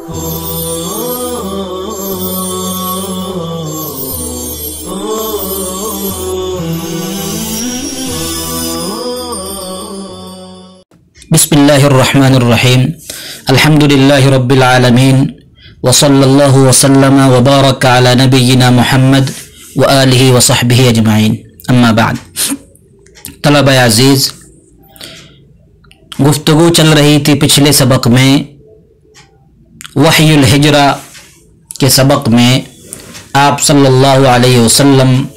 बिस्मिल्लाहिर्रहमानिर्रहीम अल्हम्दुलिल्लाहि रब्बिल आलमीन वसल्लल्लाहु वसल्लम वबारक अला नबिय्यिना मुहम्मद व आलिहि व सहबिहि अजमाइन अम्मा बाद। तलबा अज़ीज़, गुफ्तगू चल रही थी पिछले सबक में वहयुल हिजरा के सबक में आप सल्लल्लाहु अलैहि वसल्लम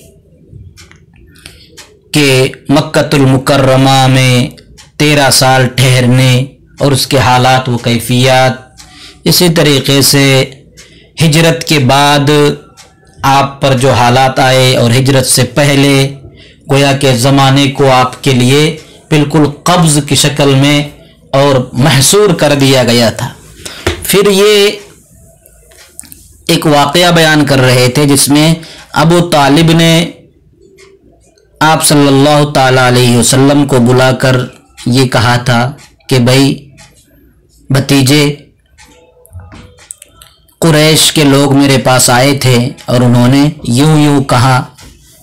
के मक्कतुल मुकर्रमा में 13 साल ठहरने और उसके हालात व कैफियत, इसी तरीक़े से हिजरत के बाद आप पर जो हालात आए और हिजरत से पहले गोया के ज़माने को आपके लिए बिल्कुल कब्ज़ की शक्ल में और महसूर कर दिया गया था। फिर ये एक वाक़या बयान कर रहे थे जिसमें अबू तालिब ने आप सल्लल्लाहु ताला अलैहि वसल्लम को बुलाकर ये कहा था कि भाई भतीजे, कुरैश के लोग मेरे पास आए थे और उन्होंने यूं यूं कहा,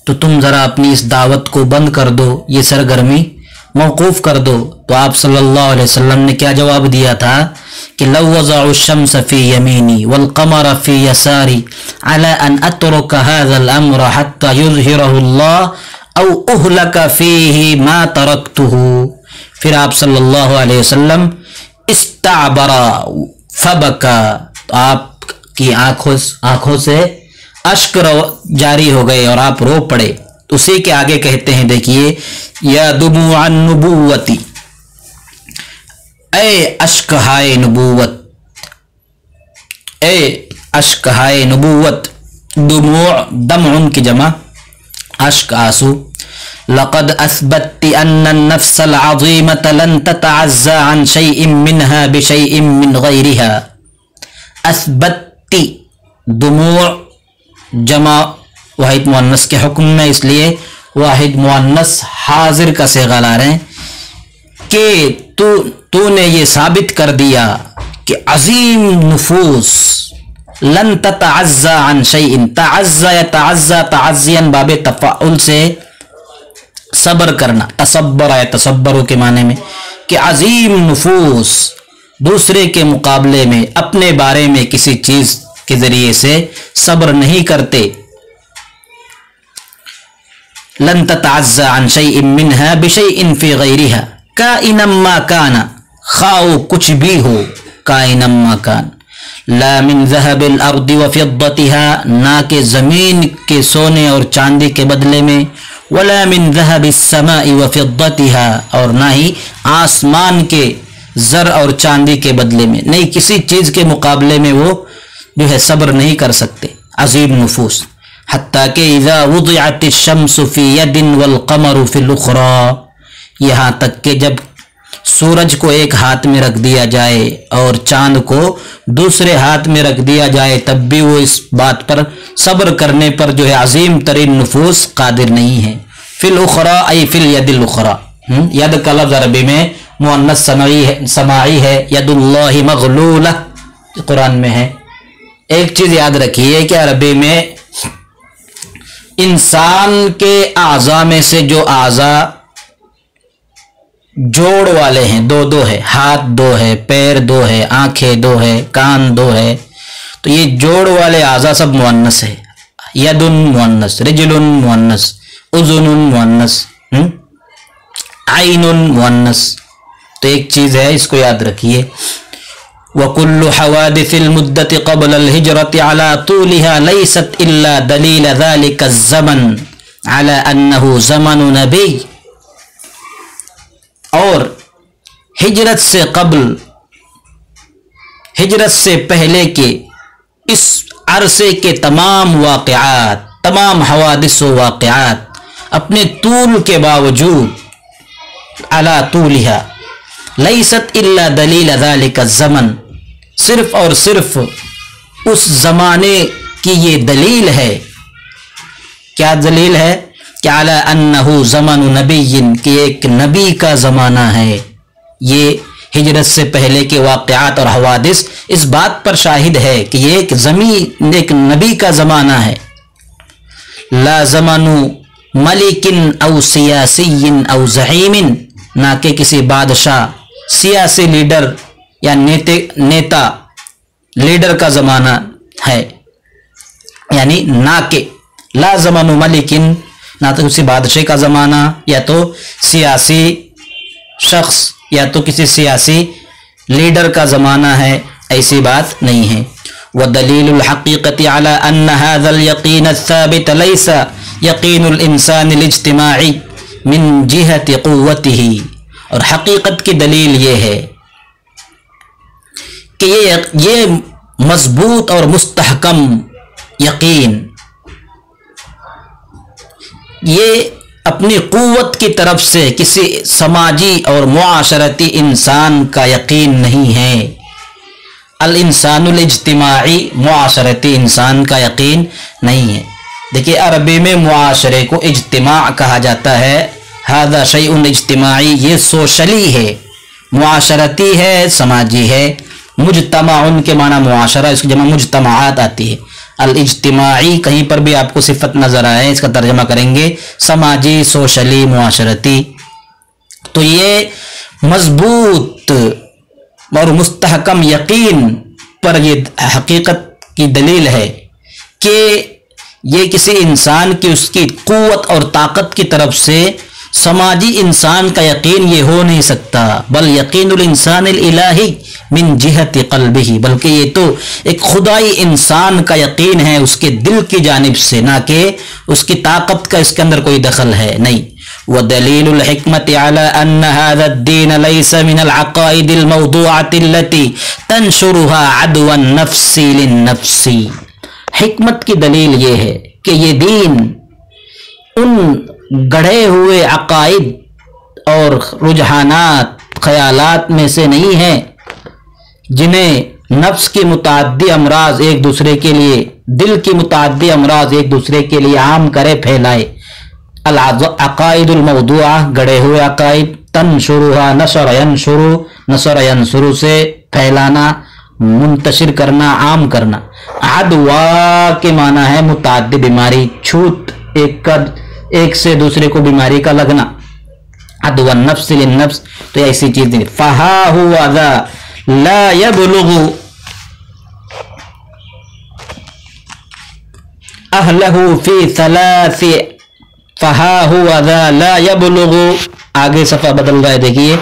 तो तुम ज़रा अपनी इस दावत को बंद कर दो, ये सरगर्मी मौकूफ़ कर दो। तो आप सल्लल्लाहु अलैहि वसल्लम ने क्या जवाब दिया था कि लौ वज़अु शम्स फ़ी यमीनी वल क़मर फ़ी यसारी अला अन अत्रुका हाज़ल अम्र हत्ता युज़हिरहु अल्लाह औ उहलक फ़ीही मा तरक्तुहु। फिर आप सल्लल्लाहु अलैहि वसल्लम इस्ताबरा फबका, तो आपकी आंखों से अश्क जारी हो गए और आप रो पड़े। उसी के आगे कहते हैं, देखिए, या दुमुअन नुबुव्वती, ए अश्क हाय नबूवत, ए अश्क हाय नबूवत, दुमू दमउन की जमा अश्क आंसू। लक़द असबत्ति अन्न नफ्सल अज़ीमत लन ततअज़्ज़ा अन शैइन मिनहा बिशैइन मिन गैरिहा। असबत्ति दुमू जमा वाहिद मुअन्नस के हुक्म में, इसलिए वाहिद मुअन्नस हाजिर का सेगा ला रहे हैं कि तूने ये साबित कर दिया कि अजीम नुफूस लन ततअज़्ज़ा अन शैइन, तअज़्ज़ा या तअज़्ज़ा तअज़्ज़ियन बाबे तफ़ाउल से सब्र करना, तसब्बर है तसब्बरों के माने में, कि अजीम नुफूस दूसरे के मुकाबले में अपने बारे में किसी चीज के जरिए से सब्र नहीं करते। लन ततअज़्ज़ा अन शैइन मिनहा बिशैइन फी गैरिहा काइनम मा काना, खाओ कुछ भी हो, काइनम मा कान, ला मिन ज़हबिल अर्दि व फ़िद्दतिहा, ना के ज़मीन के सोने और चांदी के बदले में, वला मिन ज़हबिस समाई व फ़िद्दतिहा, और ना ही आसमान के ज़र और चांदी के बदले में, नहीं किसी चीज़ के मुकाबले में वो जो है सब्र नहीं कर सकते। अजीम नुफूस, हत्ता के इज़ा वुदिअतिश शम्सु फ़ी यदिन वल क़मरु फ़िल उख़रा, यहाँ तक कि जब सूरज को एक हाथ में रख दिया जाए और चांद को दूसरे हाथ में रख दिया जाए, तब भी वो इस बात पर सब्र करने पर जो है अजीम तरीन नुफूस कादिर नहीं है। फिल उख़रा आई फिल यदिल उख़रा, यद का लफ्ज़ अरबी में मुअन्नस समाई है, यदुल्लाहि मग़लूला कुरान में है। एक चीज़ याद रखिए कि अरबी में इंसान के आज़ा में से जो आज़ा जोड़ वाले हैं, दो दो है, हाथ दो है, पैर दो है, आंखें दो है, कान दो है, तो ये जोड़ वाले आज़ा सब मुअन्नस है। यदुन मुअन्नस, रिजलुन मुअन्नस, उज़ुनुन मुअन्नस, आइनुन मुअन्नस। तो एक चीज़ है, इसको याद रखिए, वकुल्लु हवादिसिल मुद्दति क़ब्ल अल हिजरति अला तूलिहा लैसत इल्ला दलील ज़ालिका ज़मन अला अन्नहु ज़मनु नबी। और हिजरत से कबल, हिजरत से पहले के इस अरसे के तमाम वाक़यात, तमाम हवादिस व वाक़यात अपने तूल के बावजूद, अला तूलिहा लैसत इल्ला दलील ज़ालिका ज़मन, सिर्फ और सिर्फ उस ज़माने की ये दलील है। क्या दलील है? कि अला अन्नहु ज़मानु नबिय्यिन, कि एक नबी का ज़माना है। ये ہجرت سے پہلے کے واقعات اور حوادث اس بات پر شاہد ہے کہ یہ ایک نبی کا زمانہ ہے. لا زمن ملکن او سیاسی او زعیم، نہ کہ کسی بادشاہ، سیاسی لیڈر یا نیتا لیڈر کا زمانہ ہے، یعنی نہ کہ لا زمن ملکن، نہ تو کسی بادشاہ کا زمانہ یا تو سیاسی شخص یا تو کسی سیاسی لیڈر کا زمانہ ہے، ایسی بات نہیں ہے. وَدَلِيلُ الْحَقِيقَةِ عَلَىٰ أَنَّ هَذَا الْيَقِينَ الثَّابِتَ لَيْسَ يَقِينُ الْإِنسَانِ الِاجْتِمَاعِي مِنْ جِهَةِ قُوَّتِهِ، اور حقیقت کی دلیل یہ ہے کہ یہ مضبوط اور مستحکم یقین یہ اپنی قوت کی طرف سے کسی سماجی اور معاشرتی انسان کا یقین نہیں ہے. الانسان الاجتماعی، معاشرتی انسان کا یقین نہیں ہے. دیکھیے عربی میں معاشرے کو اجتماع کہا جاتا ہے. ھذا شیء اجتماعی، یہ سوشلی ہے، معاشرتی ہے، سماجی ہے. مجتمع کے معنی معاشرہ، اس کی جمع مجتمعات آتی ہے. الاجتماعی کہیں پر بھی آپ کو صفت نظر آئے اس کا ترجمہ کریں گے سماجی، سوشلی، معاشرتی. تو یہ مضبوط اور مستحکم یقین پر یہ حقیقت کی دلیل ہے کہ یہ کسی انسان کی اس کی قوت اور طاقت کی طرف سے سماجی انسان کا یقین یہ ہو نہیں سکتا. بل یقین الانسان الالہی من جہت قلبہ، بلکہ یہ تو ایک خدائی انسان کا یقین ہے اس کے دل کی جانب سے، نہ کہ اس کی طاقت کا اس کے اندر کوئی دخل ہے نہیں. وَدَلِيلُ الْحِكْمَةِ عَلَىٰ أَنَّ هَذَا الدِّينَ لَيْسَ مِنَ الْعَقَائِدِ الْمَوْضُوعَةِ الَّتِي تَنْشُرُهَا عَدْوَ النَّفْسِ لِلنَّفْسِ. حکمت کی دلیل یہ ہے کہ یہ دین ان گڑھے ہوئے عقائد اور رجحانات، خیالات میں سے نہیں ہے جنہیں نفس کی متعدی امراض ایک دوسرے کے لیے، دل کی متعدی امراض ایک دوسرے کے لیے عام کرے، پھیلائے. العقائد الموضوعہ، گڑے ہوئے عقائد. تنشرها نشر ینشر، نشر ینشر سے پھیلانا، منتشر کرنا، عام کرنا. عدوا کے معنی ہے متعدی بیماری، چھوت ایک سے دوسرے کو بیماری کا لگنا. عدو النفس للنفس، تو ایسی چیز نہیں. فہا ہوا ذا لا يبلغ اہلہ فی ثلاث، فہا ہوا ذا لا يبلغ، آگے صفحہ بدل رہا ہے دیکھیے.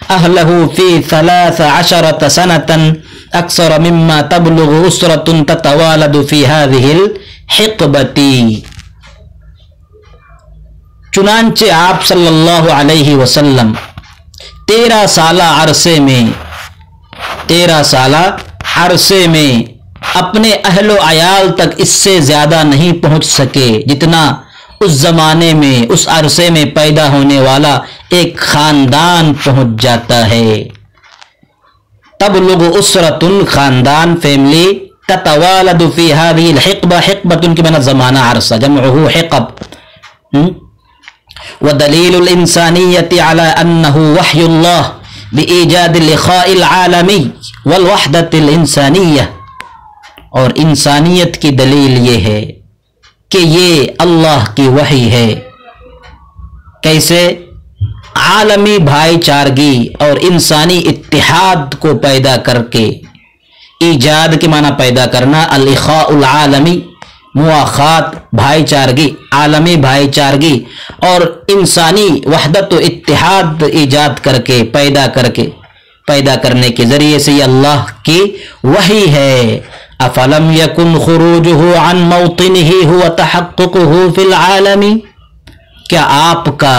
اہلہ فی 13 سنة اکثر مما تبلغ اسرة تتوالد فی هذه الحقبة. چنانچہ آپ صلی اللہ علیہ وسلم 13 سالہ عرصے میں اپنے اہل و عیال تک اس سے زیادہ نہیں پہنچ سکے جتنا اس زمانے میں، اس عرصے میں پیدا ہونے والا ایک خاندان پہنچ جاتا ہے. تبلغ اسرۃ، خاندان، فیملی. تتوالد فی هذه الحقبہ، حقبۃ کی معنی زمانہ، عرصہ، جمعہ حقب. ودلیل الانسانیت علی انہ وحی اللہ بإیجاد اللقاء العالمی والوحدۃ الانسانیہ، اور انسانیت کی دلیل یہ ہے کہ یہ اللہ کی وحی ہے. کیسے؟ عالمی بھائی چارگی اور انسانی اتحاد کو پیدا کر کے. ایجاد کے معنی پیدا کرنا، الاخاء العالمی، مواخات، بھائی چارگی، عالمی بھائی چارگی اور انسانی وحدت و اتحاد ایجاد کر کے، پیدا کرنے کے ذریعے سے یہ اللہ کی وحی ہے. افلم یکن خروجہ عن موطنہ هو تحققہ فی العالم، کیا آپ کا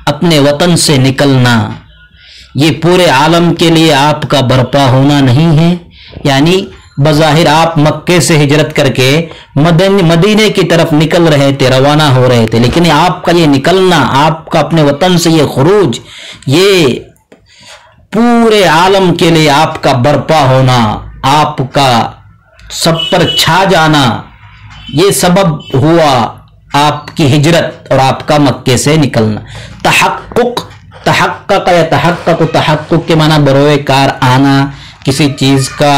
اپنے وطن سے نکلنا یہ پورے عالم کے لیے آپ کا برپا ہونا نہیں ہے؟ یعنی بظاہر آپ مکے سے ہجرت کر کے مدینے کی طرف نکل رہے تھے، روانہ ہو رہے تھے، لیکن آپ کا یہ نکلنا، آپ کا اپنے وطن سے یہ خروج، یہ پورے عالم کے لیے آپ کا برپا ہونا، آپ کا سب پر چھا جانا، یہ سبب ہوا آپ کی ہجرت اور آپ کا مکے سے نکلنا. तहक्कक यतहक्कक, तहक्कुक के माना बरोए कार आना, किसी चीज का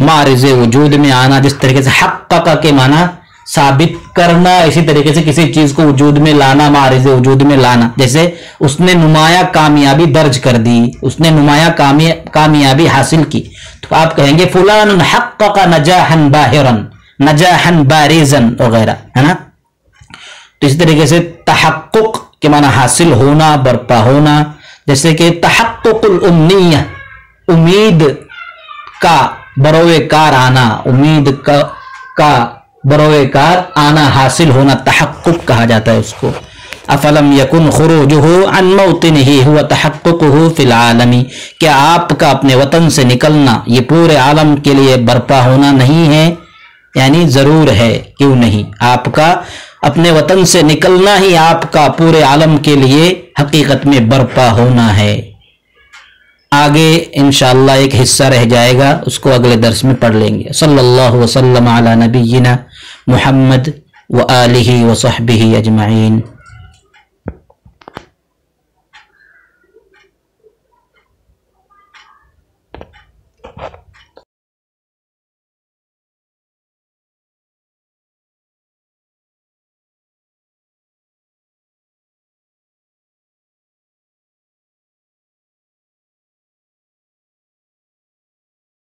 मारिज वजूद में आना। जिस तरीके से हक्कक के माना साबित करना, इसी तरीके से किसी चीज को वजूद में लाना, मारिज वजूद में लाना। जैसे उसने नुमाया कामयाबी दर्ज कर दी, उसने नुमाया कामयाबी हासिल की, तो आप कहेंगे फुलान हक्कक नजाहन बाहिरन, नजाहन बारिजन वगैरह, है ना। तो इसी तरीके से तहक्कुक के माना हासिल होना, बरपा होना। जैसे कि तहक्कुकुल उम्निया, उम्मीद का बरोए कार आना, उम्मीद का बरोए कार आना, हासिल होना, तहक्कुक कहा जाता है उसको। अफलम यकुन खुरूजुहु अन मौतिनिही हुवा तहक्कुकुहु फिल आलमी, क्या आपका अपने वतन से निकलना ये पूरे आलम के लिए बरपा होना नहीं है? यानी जरूर है, क्यों नहीं, आपका अपने वतन से निकलना ही आपका पूरे आलम के लिए हकीकत में बरपा होना है। आगे इंशाअल्लाह एक हिस्सा रह जाएगा, उसको अगले दर्स में पढ़ लेंगे। सल्लल्लाहु वसल्लम अला नबिय्यिना मुहम्मद व आलिहि व सहबिहि अजमईन।